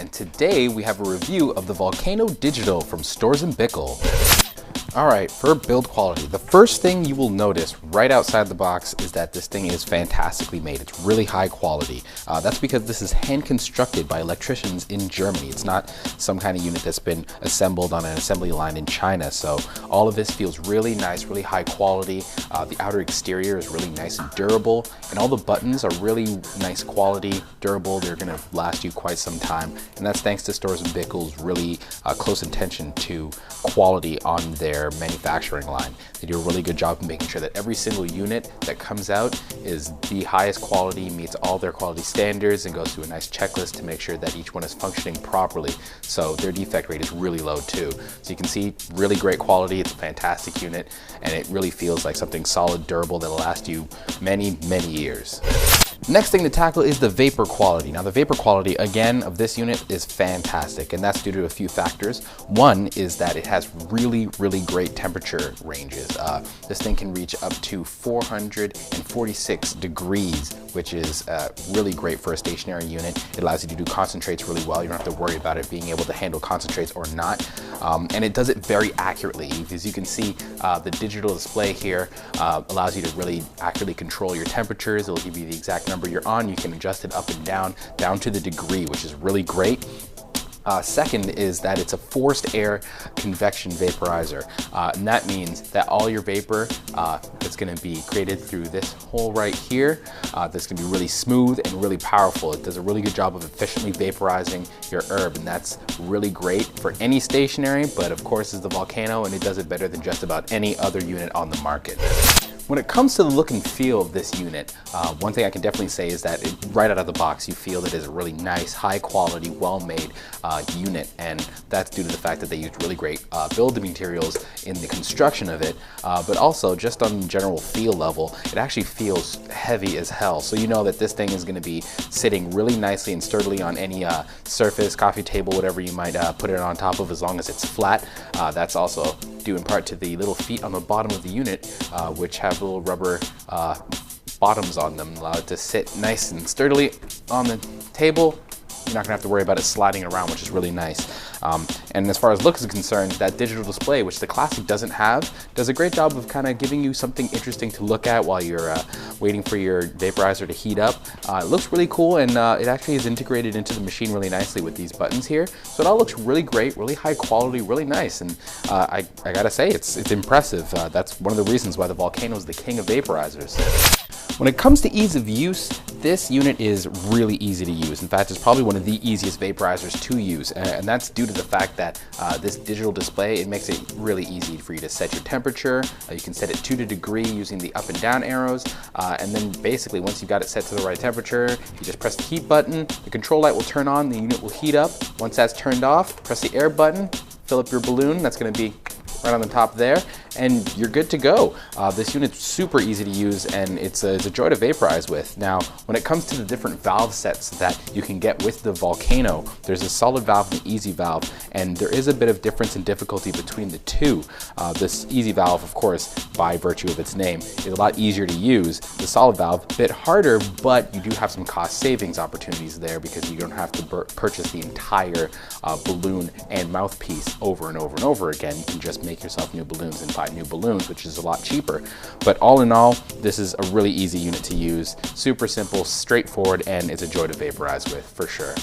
and today we have a review of the Volcano Digital from Storz & Bickel. Alright, for build quality, the first thing you will notice right outside the box is that this thing is fantastically made. It's really high quality. That's because this is hand constructed by electricians in Germany. It's not some kind of unit that's been assembled on an assembly line in China. So all of this feels really nice, really high quality. The outer exterior is really nice and durable, and all the buttons are really nice quality, durable. They're going to last you quite some time, and that's thanks to Storz & Bickel's really close attention to quality on their manufacturing line. They do a really good job of making sure that every single unit that comes out is the highest quality, meets all their quality standards, and goes through a nice checklist to make sure that each one is functioning properly. So their defect rate is really low too. So you can see really great quality. It's a fantastic unit, and it really feels like something solid, durable that'll last you many, many years. Next thing to tackle is the vapor quality. Now the vapor quality, again, of this unit is fantastic, and that's due to a few factors. One is that it has really, really great temperature ranges. This thing can reach up to 446 degrees, which is really great for a stationary unit. It allows you to do concentrates really well. You don't have to worry about it being able to handle concentrates or not. And it does it very accurately. As you can see, the digital display here allows you to really accurately control your temperatures. It'll give you the exact number you're on. You can adjust it up and down to the degree, which is really great. Second is that it's a forced air convection vaporizer, and that means that all your vapor that's going to be created through this hole right here, that's going to be really smooth and really powerful. It does a really good job of efficiently vaporizing your herb, and that's really great for any stationary, but of course is the Volcano, and it does it better than just about any other unit on the market. When it comes to the look and feel of this unit, one thing I can definitely say is that right out of the box, you feel that it is a really nice, high quality, well-made unit, and that's due to the fact that they used really great building materials in the construction of it, but also just on the general feel level, it actually feels heavy as hell. So you know that this thing is going to be sitting really nicely and sturdily on any surface, coffee table, whatever you might put it on top of, as long as it's flat. That's also due in part to the little feet on the bottom of the unit, which have little rubber bottoms on them, allow it to sit nice and sturdily on the table. You're not gonna have to worry about it sliding around, which is really nice. And as far as looks is concerned, that digital display, which the Classic doesn't have, does a great job of kind of giving you something interesting to look at while you're waiting for your vaporizer to heat up. It looks really cool, and it actually is integrated into the machine really nicely with these buttons here. So it all looks really great, really high quality, really nice, and I gotta say, it's impressive. That's one of the reasons why the Volcano is the king of vaporizers. When it comes to ease of use, this unit is really easy to use. In fact, it's probably one of the easiest vaporizers to use, and that's due to the fact that this digital display, it makes it really easy for you to set your temperature. You can set it to the degree using the up and down arrows, and then basically once you've got it set to the right temperature, you just press the heat button, the control light will turn on, the unit will heat up. Once that's turned off, press the air button, fill up your balloon, that's going to be right on the top there, and you're good to go. This unit's super easy to use, and it's a joy to vaporize with. Now, when it comes to the different valve sets that you can get with the Volcano, there's a solid valve and an easy valve, and there is a bit of difference in difficulty between the two. This easy valve, of course, by virtue of its name, is a lot easier to use. The solid valve, a bit harder, but you do have some cost savings opportunities there because you don't have to purchase the entire balloon and mouthpiece over and over and over again. You can just make yourself new balloons and buy new balloons, which is a lot cheaper. But all in all, this is a really easy unit to use, super simple, straightforward, and it's a joy to vaporize with for sure.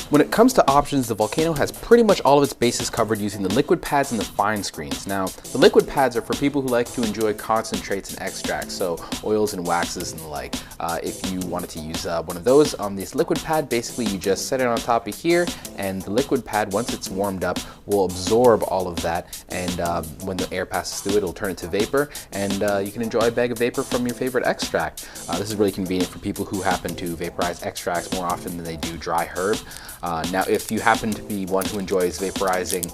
When it comes to options, the Volcano has pretty much all of its bases covered using the liquid pads and the fine screens. Now, the liquid pads are for people who like to enjoy concentrates and extracts, so oils and waxes and the like. If you wanted to use one of those on this liquid pad, basically you just set it on top of here, and the liquid pad, once it's warmed up, will absorb all of that, and when the air passes through it, it'll turn it to vapor, and you can enjoy a bag of vapor from your favorite extract. This is really convenient for people who happen to vaporize extracts more often than they do dry herb. Now, if you happen to be one who enjoys vaporizing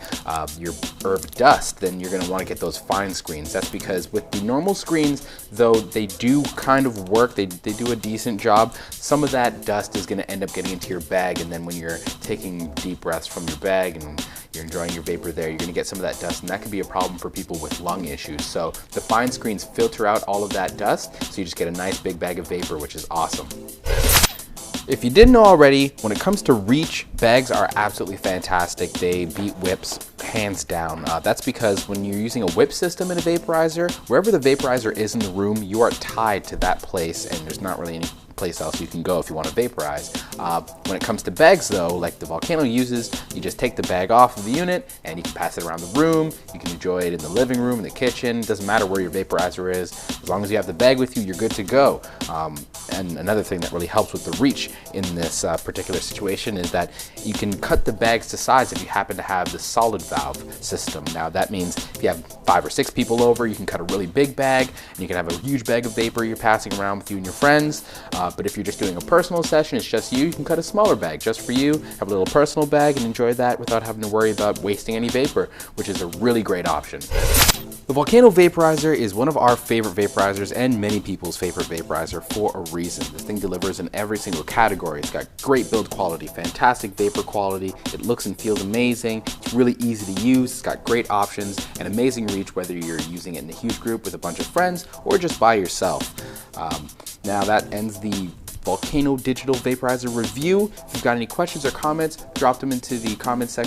your herb dust, then you're going to want to get those fine screens. That's because with the normal screens, though they do kind of work, they do a decent job, some of that dust is going to end up getting into your bag, and then when you're taking deep breaths from your bag and you're enjoying your vapor there, you're going to get some of that dust, and that can be a problem for people with lung issues. So the fine screens filter out all of that dust, so you just get a nice big bag of vapor, which is awesome. If you didn't know already, when it comes to reach, bags are absolutely fantastic. They beat whips hands down. That's because when you're using a whip system in a vaporizer, wherever the vaporizer is in the room, you are tied to that place and there's not really any place else you can go if you want to vaporize. When it comes to bags though, like the Volcano uses, you just take the bag off of the unit and you can pass it around the room. You can enjoy it in the living room, in the kitchen. It doesn't matter where your vaporizer is. As long as you have the bag with you, you're good to go. And another thing that really helps with the reach in this particular situation is that you can cut the bags to size if you happen to have the solid valve system. Now that means if you have 5 or 6 people over, you can cut a really big bag and you can have a huge bag of vapor you're passing around with you and your friends. But if you're just doing a personal session, it's just you can cut a smaller bag just for you, have a little personal bag and enjoy that without having to worry about wasting any vapor, which is a really great option. The Volcano vaporizer is one of our favorite vaporizers and many people's favorite vaporizer for a reason. This thing delivers in every single category. It's got great build quality, fantastic vapor quality, it looks and feels amazing, it's really easy to use, it's got great options and amazing reach whether you're using it in a huge group with a bunch of friends or just by yourself. Now that ends the Volcano Digital Vaporizer review. If you've got any questions or comments, drop them into the comments section